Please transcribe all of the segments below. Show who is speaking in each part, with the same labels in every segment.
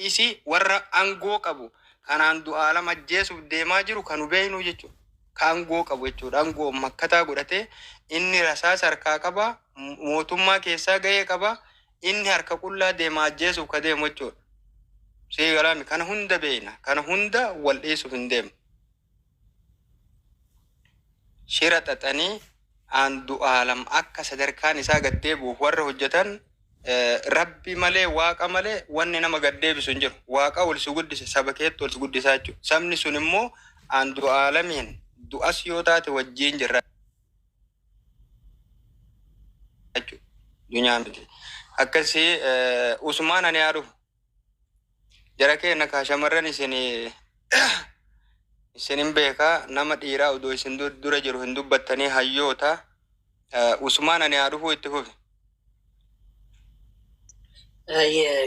Speaker 1: isi warra angoo qabu kanaan du'aa lama ajjeesuuf deemaa jiru kan hubeenu jechuudha. Kan angoo qabu jechuudha. Angoo makkataa godhatee inni rasaasa harkaa qaba, mootummaa keessaa gahee qaba, inni harka qullaa deemaa ajjeesuuf ka deemu jechuudha. See galaami kana hunda beena, kana hunda wal dhiisuuf hin deemu. Shira xaxanii aan du'aa lam akka sadarkaan isaa gad deebi'uuf warra hojjetan rabbi malee waaqa malee wanni nama gad deebisu hin jiru. Waaqa ol si guddise saba keetti ol si guddisaa jechuudha. Sabni sun immoo aan du'aa lamiin du'as yoo taate wajjiin jirra jechuudha. Dunyaa miti. Akkasii Usmaan ani haa dhufu. Jara keenya kaa shamarran isinin beekaa nama dhiiraa odoo isin dura jiru hin dubbattanii hayyoota. Usmaan ani haa dhufu itti fufi.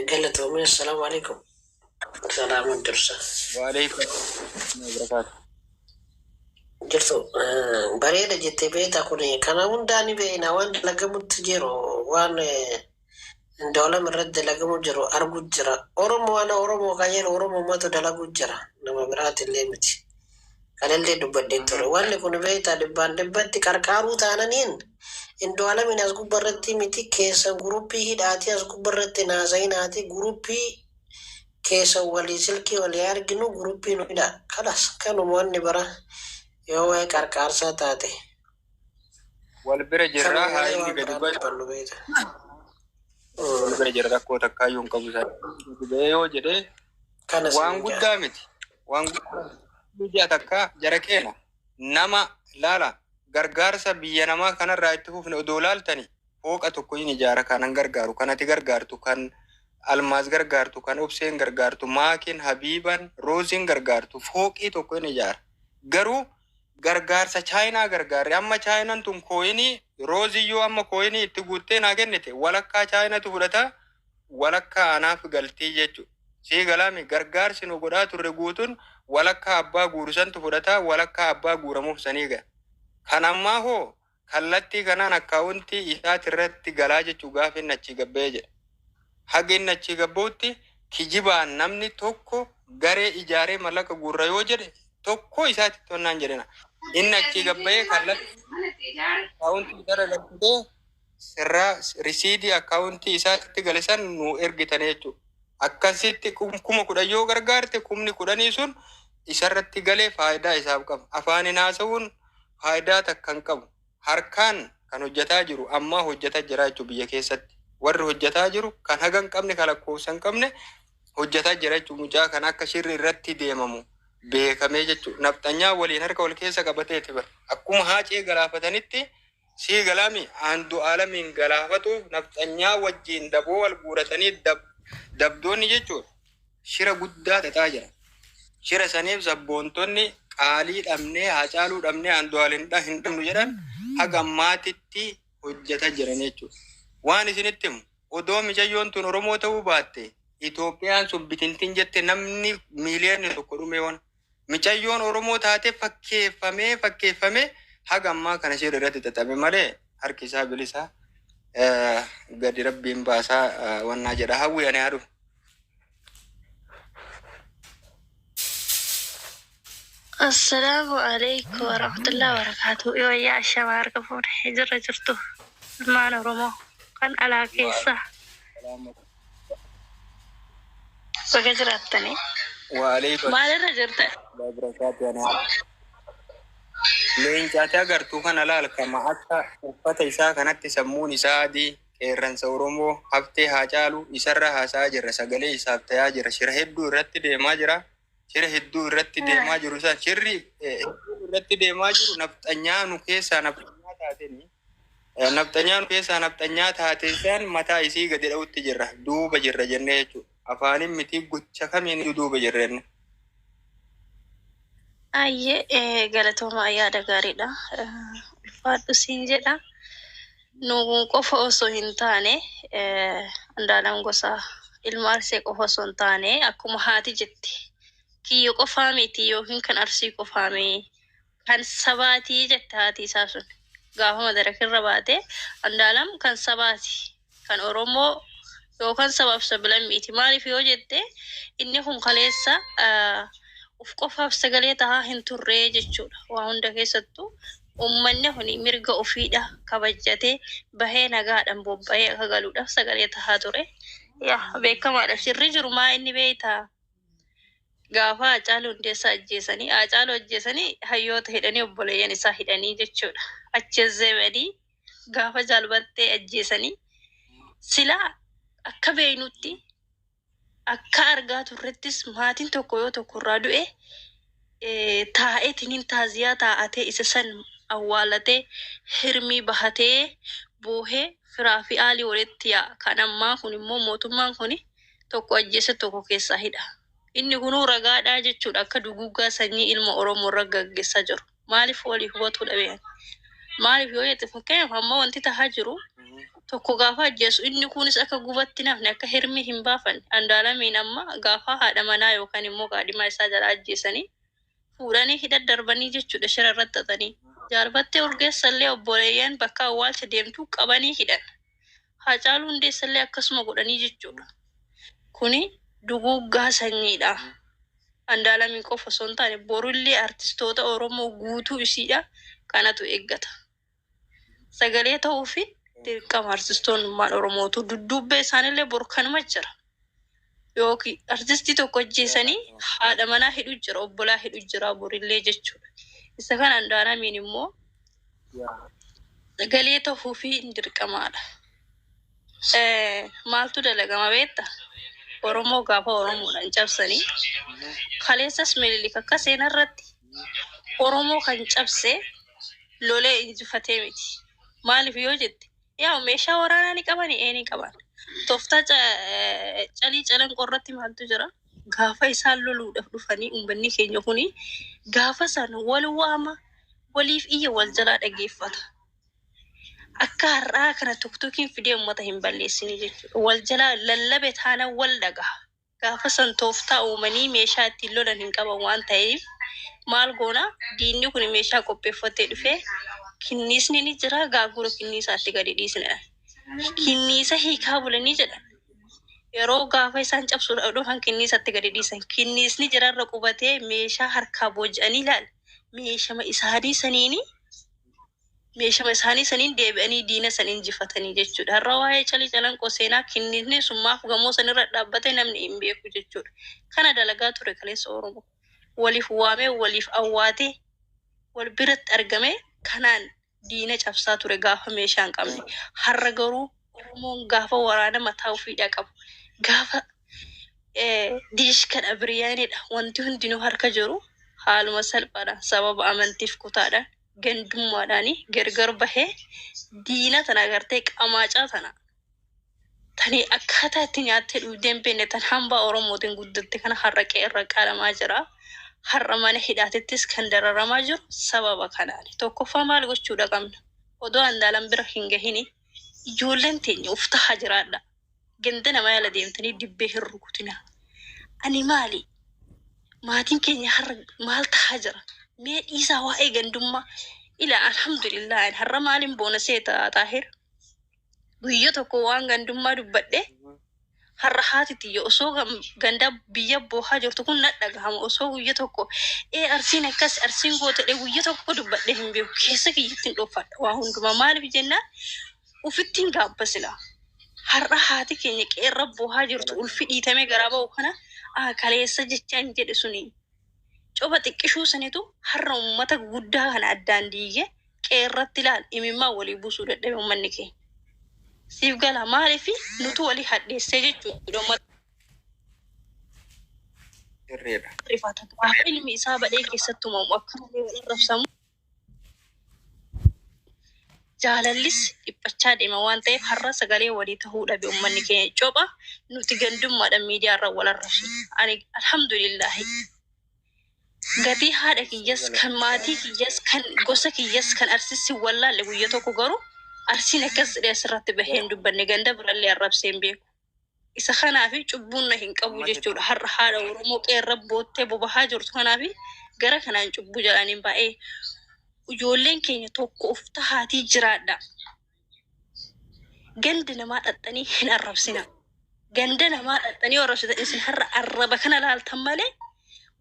Speaker 2: قلتهم السلام عليكم. سلام الدرسة.
Speaker 1: وعليكم السلام.
Speaker 2: جرتو بريدة جت بيتا كوني كان ونداني بينا وان لقمت تجيرو وان دولة من رد لقمت جرو أرجو جرا أورمو أنا أورمو كاير أورمو ما تدلقو جرا نما برات اللي متي كان اللي دبدين ترى وان لكون بيتا دبان كاركارو تانانين إن دولة من أسقو برتي متي كيسا غروبي هداتي أسقو برتي نازين هاتي غروبي كيسا ولي سلكي ولي أرجنو غروبي نودا خلاص كانوا مواني برا يوه كاركار ساتاتي
Speaker 1: والبرا جرا هاي اللي قدوبا والبرا جرا كوتا كايون كابوسا يو جدي وان قدامتي وان قدامتي تكا جرا كينا نما لالا gargaarsa biyya namaa kanarraa itti fufne odoo laaltani fooqa tokko hin ijaara kanan gargaaru kanati gargaartu kan almaaz gargaartu kan obseen gargaartu maakin habiiban roozin gargaartu fooqii tokko hin ijaara garuu gargaarsa chaayinaa gargaarre amma chaayinan tun kooyinii rooziyyoo amma kooyinii itti guuttee naa kennite walakkaa chaayinatu fudhata walakkaa anaaf galtii jechuudha. Sii galaami gargaarsi nu godhaa turre guutuun walakkaa abbaa guurusantu fudhata walakkaa abbaa guuramuuf sanii ga'a. Kan ammaa hoo kallattii kanaan akkaawuntii isaati irratti galaa jechuu gaafa inni achi gabbee jedha. Haga inni achi gabbuutti kijibaan namni tokko garee ijaaree mallaqa guurra yoo jedhe tokko isaatti tonnaan jedhena. Inni achi gabbee kallattii akkaawuntii gara lakkitee sirraa risiidii akkaawuntii isaatti galisan nu ergitan jechuudha. Akkasitti 10,000 yoo gargaarte 10,000 sun isarratti galee faayidaa isaaf qaba. Afaan haasa'uun faayidaa takkan qabu. Harkaan kan hojjetaa jiru amma hojjetaa jira jechuudha biyya keessatti. Warri hojjetaa jiru kan haga hin qabne kan lakkoofsa hin qabne hojjetaa jira jechuudha. Mucaa kan akka shirri irratti deemamu beekamee jechuudha. Nafxanyaa waliin harka wal keessa qabateeti bara. Akkuma haacee galaafatanitti sii galaami aandu alamiin galaafatuuf nafxanyaa wajjiin daboo wal guuratanii dabdoonni jechuudha. Shira guddaa tataa jira. Shira saniif sabboontonni qaalii dhabnee haacaaluu dhabnee aandu'aalinidha hin dhabnu jedhan haga ammaatitti hojjetaa jiran jechuudha. Waan isinitti himu odoo micayyoon tun Oromoo ta'uu baatte Itoophiyaan sun bitintiin jette namni miiliyoonni tokko dhume waan micayyoon Oromoo taate fakkeeffamee haga ammaa kana ishee irratti xaxame malee harki isaa bilisaa gadi rabbiin baasaa wannaa jedha hawwi ani haadhu.
Speaker 3: السلام عليكم ورحمة الله وبركاته. يا الشباب كفور حجر جرتو ما نرمو كان على كيسة بقجرتني
Speaker 1: وعليكم
Speaker 3: ما لرجرت
Speaker 1: لا بركات يعني لين جاتي agartuu kana laalka ma'atta uffata isaa kanatti sammuun isaa adii qeerransa Oromoo haftee haa caalu isarra haasaa jirra sagalee isaaf tayaa jira shira hedduu irratti deemaa jira. Shira hedduu irratti deemaa jiru san shirri irratti deemaa jiru nafxanyaa nu keessaa nafxanyaa taateni nafxanyaa nu keessaa nafxanyaa taate san mataa isii gadi dha'utti jirra duuba jirra jennee jechuudha. Afaanin miti gocha kamiin duuba jirrenne.
Speaker 3: Ayyee galatooma yaada gaariidha. Ulfaadhu siin jedha. Nu qofa osoo hin taane Andaalaan gosa ilma Arsee qofa osoo hin taane akkuma haati jetti. Kiyyo qofaa miti yookiin kan Arsii qofaa miti kan sabaatii jette haati isaa sun gaafa madarakirra baate Andaalam kan sabaati kan Oromoo yookaan sabaaf sablan miti maaliif yoo jette inni kun kaleessa uf qofaaf sagalee tahaa hin turree jechuudha waa hunda keessattuu ummanni kuni mirga ofiidha kabajjatee bahee nagaadhaan bobba'ee akka galuudhaaf sagalee tahaa ture yaa beekamaadha shirri jiru maa inni beeytaa gaafa Hacaaluu Hundeessaa ajjeesanii hayyoota hidhanii obboleeyyan isaa hidhanii jechuudha acheessee badii gaafa jaalbattee ajjeesanii silaa akka beeynutti akka argaa turrettis maatiin tokko yoo tokko irraa du'e taa'eetiniin taaziyaa taa'atee isa san awwaalatee hirmii bahatee boohee firaa fi aalii walitti yaa'a kan ammaa kun immoo mootummaan kun tokko ajjeese tokko keessaa hidha inni kunuu ragaadhaa jechuudha akka duguuggaa sanyii ilma Oromoo irra gaggeessaa jiru maaliif walii hubachuu dhabeen maaliif yoo jette fakkeenyaaf amma wanti tahaa jiru tokko gaafa ajjeesu inni kunis akka gubatti nafne akka hirmii hin baafanne Andaalamiin amma gaafa haadha manaa yookaan immoo kaadhimaa isaa jala ajjeesanii fuudhanii hidha darbanii jechuudha shira irratti xaxanii jaalbattee urgeessallee obboleeyyan bakka awwaalcha deemtuu qabanii hidhan Hacaaluu Hundeessallee akkasuma godhanii jechuudha kuni duguuggaa sanyiidha Andaalamiin qofa osoo hin taane borullee artistoota Oromoo guutuu isiidha kanatu eeggata sagalee ta'uu fi dirqama artistoonni Oromootu dudduubbee isaanillee borkanuma jira yookiin artistii tokko ajjeesanii haadha manaa hidhu jira obbolaa hidhu jira borillee jechuudha isa kan Andaalamiin immoo sagalee ta'uu fi dirqamaadha maaltu dalagama beekta Oromoo gaafa Oromoodhaan cabsanii kaleessas Minilik akka seenarratti Oromoo kan cabsee lolee injifatee miti maaliif yoo jette yaa meeshaa waraanaa ni qaban tooftaa calii calan qorratti maaltu jira gaafa isaan loluudhaaf dhufanii uummanni keenya kuni gaafa san wal waama waliif iyya wal jalaa dhageeffata akka har'aa kana tuktukiin fidee uummata hin balleessini jechuudha wal jalaa lallabe taana wal dhagaa gaafa san tooftaa uumanii meeshaa ittiin lolan hin qaban waan ta'eef maal goona diinni kun meeshaa qopheeffatee dhufee kinniisni ni jira gaagura kinniisaatti gadi dhiisne kinniisa hiikaa bulanii jedhan yeroo gaafa isaan cabsuudhaaf dhufan kinniisatti gadi dhiisan kinniisni jirarra qubatee meeshaa harkaa booji'anii ilaal meeshama isaanii saniin deebi'anii diina san injifatanii jechuudha har'a waa'ee calii calanqoo seenaa kinniisni summaaf gamoo sanirra dhaabbatee namni hin beeku jechuudha kana dalagaa ture kaleessa Oromoo waliif waamee waliif awwaatee wal biratti argame kanaan diina cabsaa ture gaafa meeshaa hin qabne har'a garuu Oromoon gaafa waraana mataa ofiidhaa qabu gaafa diishkadha biriyaanidha wanti hundinuu harka jiru haaluma salphaadhaan sababa amantiif kutaadhaan gandummaadhaanii gargar bahee diina tana agartee qamaacaa tana tanii akkaataa itti nyaattee dhuudeen beenne tan hambaa Oromootiin guddatte kana har'a qeerra qaalamaa jira har'a mana hidhaatittis kan dararamaa jiru sababa kanaani tokkoffaa maal gochuudha qabna odoo Andaalam bira hin gahini ijoolleen teenya uf tahaa jiraadha ganda nama yaala deemtanii dibbee hin rukutina ani maali maatiin keenya har'a maal tahaa jira mee dhiisaa waa'ee gandummaa ila alhamdulillah har'a maalin boonasee taahir guyya tokko waan gandummaa dubbadhe har'a haatiti yoo osoo ganda biyya boohaa jirtu kun nadhagahama osoo guyya tokko arsiin akkas arsiin gootedhe guyya tokko dubbadhe hin beeku keessa kiyyittiin dhoofadha waa hundumaa maaliif jennaan ufittiin gaabbasila har'a haati keenya qeerra boohaa jirtu ulfi dhiitamee garaa ba'u kana kaleessa jechaan jedhe suni coba xiqqishuu sanitu har'a uummata guddaa kana addaan diige qeerratti ilaal imimmaa walii buusuu dadhabe uummanni keenya siif gala maaliif nutu walii hadheessee jechuudha rifata ilmi isaa badhee keessatti uumamu akka malee wal arrabsamu jaalallis dhiphachaa deema waan ta'eef har'a sagalee walii tahuu dhabe uummanni keenya copha nuti gandummaadhaan miidiyaarra wal arrabsu ani alhamdulillah gatii haadha kiyyas kan maatii kiyyas kan gosa kiyyas kan arsisi wallaalle guyya tokko garuu arsiin akkas asirratti baheen dubbanne ganda birallee arrabseen beeku isa kanaafi cubbuun na hin qabu jechuudha har'a haadha Oromoo qeerra boottee bobahaa jirtu kanaafi gara kanaan cubbuu jedhaniin baay'ee ijoolleen keenya tokko uf tahaatii jiraadha gandi namaa dhaxxanii hin arrabsina ganda namaa dhaqxanii warra isin har'a arraba kana laaltan malee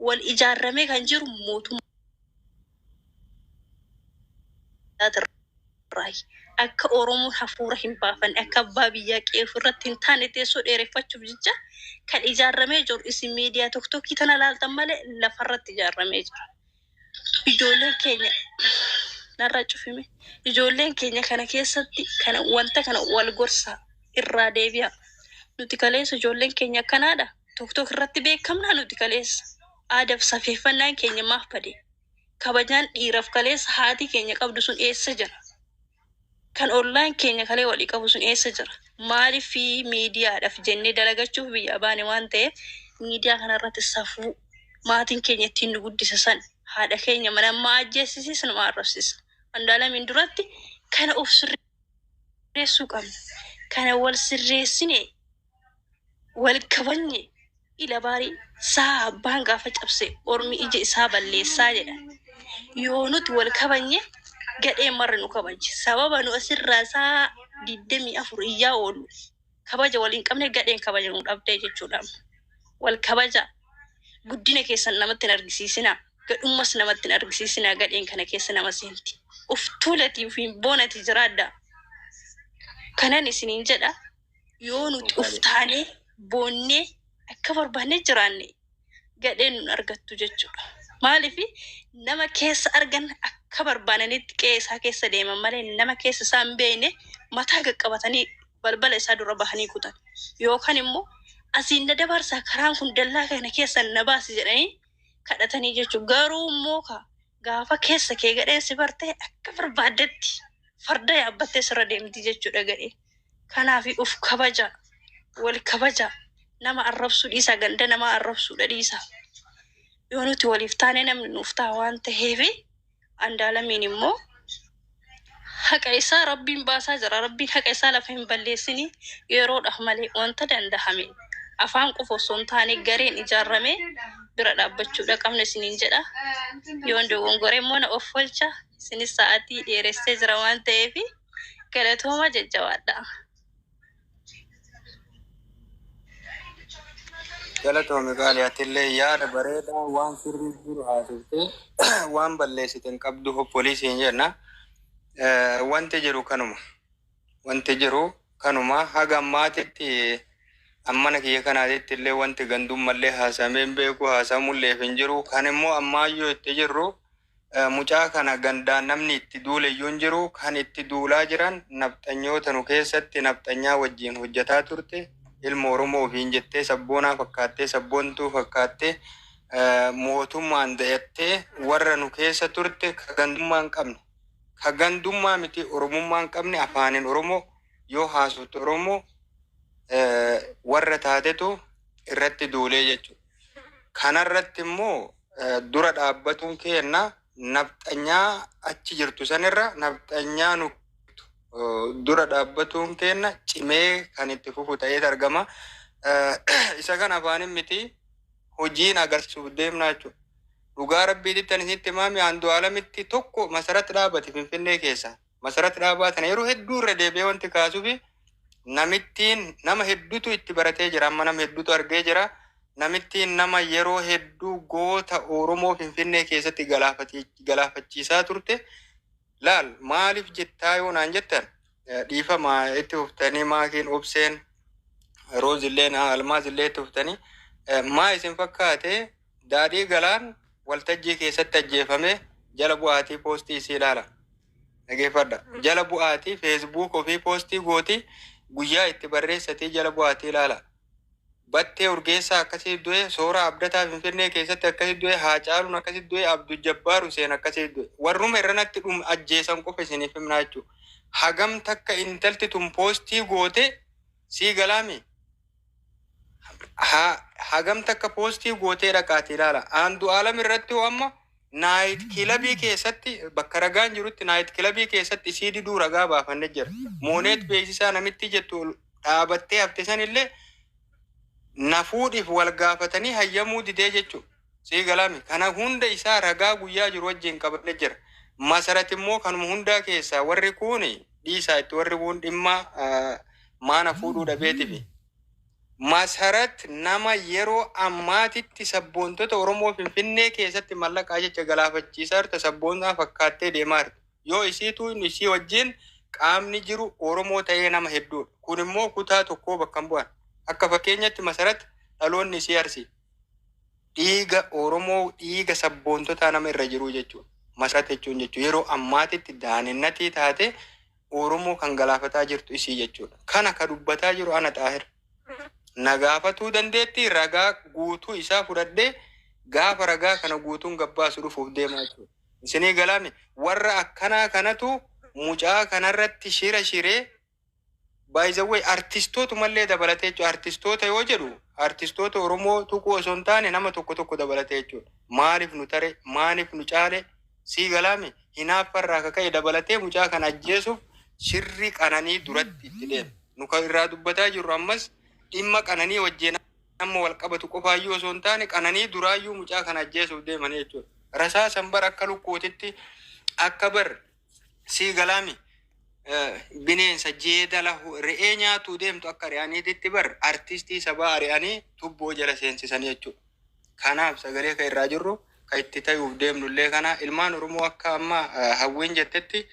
Speaker 3: wal ijaarramee kan jiru mootummaa akka Oromoon hafuura hin baafanne akka abbaa biyyaa qe'ee ofirratti hin taane teessoo dheereffachuuf jecha kan ijaarramee jiru isin miidiyaa tokkokkii tana laaltan malee lafarratti ijaarramee jira. Ijoolleen keenya narra cufime. Ijoolleen keenya kana keessatti kana wanta kana wal gorsa irraa deebi'a. Nuti kaleessa ijoolleen keenya akkanaadha. Tokko irratti beekamna nuti kaleessa. Aadaaf safeeffannaan keenya maaf bade? Kabajaan dhiiraaf kaleessa haati keenya qabdu sun eessa jira? Kan online keenya kalee walii qabu sun eessa jira? Maaliif miidiyaadhaaf jennee dalagachuuf biyya baane waan ta'eef miidiyaa kanarratti safuu maatiin keenya ittiin nu guddisan haadha keenya mana amma ajjeesisiis nama arrabsiisa. Andaalamiin duratti kana of sirreessuu qabna. Kana wal sirreessine wal kabanye ila baarii saa abbaan gaafa cabse ormi ija isaa balleessaa jedha. Yoo nuti wal kabanye gadhee marra nu kabaje. Sababa nu asirraa saa 24 iyyaa oolu kabaja waliin qabne gadheen kabaja nu dhabdee jechuudha. Wal kabaja guddina keessan namatti hin argisiisina. Gadhummas namatti hin argisiisina. Gadheen kana keessa nama seenti. Uf tuulatii fi boonati jiraadha. Kanan isiniin jedha yoo nuti uf taanee boonnee akka barbaanne jiraanne gadheen nun argattu jechuudha. Maaliif nama keessa argan akka barbaananitti qe'ee isaa keessa deeman malee nama keessa isaa hin beekne mataa qaqqabatanii balbala isaa dura bahanii kutan. Yookaan immoo asiin na dabarsaa karaan kun dallaa kana keessa na baasi jedhanii kadhatanii jechuudha. Garuu immoo gaafa keessa kee gadheen si bartee akka barbaaddetti farda yaabbattee sirra deemti jechuudha gadhee. Kanaaf uf kabaja wal kabaja nama arrabsuu dhiisa ganda nama arrabsuudha dhiisa. Yoo nuti waliif taane namni nuuf ta'a waan ta'eef Andaalamiin immoo haqa isaa rabbiin baasaa jira. Rabbiin haqa isaa lafa hin balleessini yeroodhaaf malee wanta dandahame afaan qofa osoo hin taane gareen ijaarramee bira dhaabbachuudha qabna isiniin jedha. Yoo dogongoree immoo na of oolcha isinis sa'aatii dheeressee jira waan ta'eef galatooma jajjabaadha.
Speaker 1: Galatoome qaaliyaattillee yaada bareedaa waan sirrii jiru haasofte waan balleessiten qabdu poolisiin jenna. Wanti jiru kanuma. Wanti jiru kanuma haga ammaatitti ammana kiyya kanaatitti illee wanti gandummallee haasameen beeku haasamullee hin jiru. Kan immoo ammaayyoo itti jirru mucaa kana gandaan namni itti duuleyyuu hin jiru. Kan itti duulaa jiran nafxanyoota nu keessatti nafxanyaa wajjin hojjetaa turte. Ilma Oromoo ofiin jettee sabboonaa fakkaattee sabboontuu fakkaattee mootummaan dayattee warra nu keessa turte ka gandummaa hin qabne. Ka gandummaa miti Oromummaa hin qabne afaanin Oromoo yoo haasofte Oromoo warra taatetu irratti duulee jechuudha. Kanarratti immoo dura dhaabbatuun keenna nafxanyaa achi jirtu sanirra nafxanyaa nu dura dhaabbatuun keenna cimee kan itti fufu ta'ee argama. Isa kan afaanin miti hojiin agarsiisuuf deemna jechuudha. Dhugaa rabbiititti ani sitti maami Andu'aalamitti tokko masaratti dhaabbate Finfinnee keessa. Masaratti dhaabbatan yeroo hedduu irra deebi'ee wanti kaasuufi namittiin nama hedduutu itti baratee jira. Amma nama hedduutu argee jira. Namittiin nama yeroo hedduu goota Oromoo Finfinnee keessatti galaafachiisaa turte. Laal maaliif jettaa yoo naan jettan dhiifama itti huftanii maakiin obseen roozilleen almaazillee itti huftanii maa isin fakkaate daadhii galaan waltajjii keessatti ajjeefame jala bu'aatii poostii isii ilaala. Dhageeffadha. Jala bu'aatii feesbuuk ofii poostii gooti guyyaa itti barreessatii jala bu'aatii ilaala. Battee Urgeessaa akkasii du'e Soora Abdataa Finfinnee keessatti akkasii du'e Haacaaluun akkasii du'e Abduu Jabbaar Huseen akkasii du'e warruma irranatti ajjeesan qofa isiniif himnaa jechuudha. Hagam takka intalti tun poostii goote sii galaami. Hagam takka poostii gootee dhaqaati ilaala. Andu'aalam irratti amma naayit kilabii keessatti bakka ragaan jirutti naayit kilabii keessatti isii diduu ragaa baafannee jira. Mooneet beeksisaa namitti jettu dhaabattee hafte sanillee nafuudhiif wal gaafatanii hayyamuu didee jechuudha. Sii galaami. Kana hunda isaa ragaa guyyaa jiru wajjin qabannee jira. Masarat immoo kanuma hundaa keessaa warri kun dhiisaa itti warri kun dhimma maana fuudhuu dhabeetifi masarat nama yeroo ammaatitti sabboontota Oromoo Finfinnee keessatti mallaqaa jecha galaafachiisaa jirta sabboonaa fakkaattee deemaa jirti. Yoo isiitu isii wajjin qaamni jiru Oromoo ta'ee nama hedduudha. Kun immoo kutaa tokkoo bakka hin bu'an. Akka fakkeenyatti masarat dhaloonni isii arsi. Dhiiga Oromoo dhiiga sabboontotaa nama irra jiru jechuudha. Masarat jechuun yeroo ammaatitti daanennatii taate Oromoo kan galaafataa jirtu isii jechuudha. Kana ka dubbataa jiru ana Xaahir. Nagaafatuu dandeetti ragaa guutuu isaa fudhadhee gaafa ragaa kana guutuun gabbaasu dhufuuf deemaa jechuudha. Isinii galaame warra akkanaa kanatu mucaa kanarratti shiree baay'izawwee artistoota mallee dabalatee jechuudha. Artistoota yoo jedhu artistoota Oromoo tuquu osoo hin taane nama tokko dabalatee jechuudha. Maaliif nu tare maaliif nu caale sii galaame hinaaffarraa kaka'e dabalatee mucaa kana ajjeesuuf shirri qananii duratti itti deema. Nu kan irraa dubbataa jirru ammas dhimma qananii wajjin amma wal qabatu qofaayyuu osoo hin taane qananii duraayyuu mucaa kana ajjeesuuf deeman jechuudha. Rasaa sanbar akka lukkootitti akka bar sii galaame bineensa jeedala re'ee nyaatuu deemtu akka ari'aniititti bar artistii sabaa ari'anii tubboo jala seensisan jechuudha. Kanaaf sagalee kan irraa jirru kan itti ta'uuf deemnullee kana ilmaan Oromoo akka amma hawwiin jettetti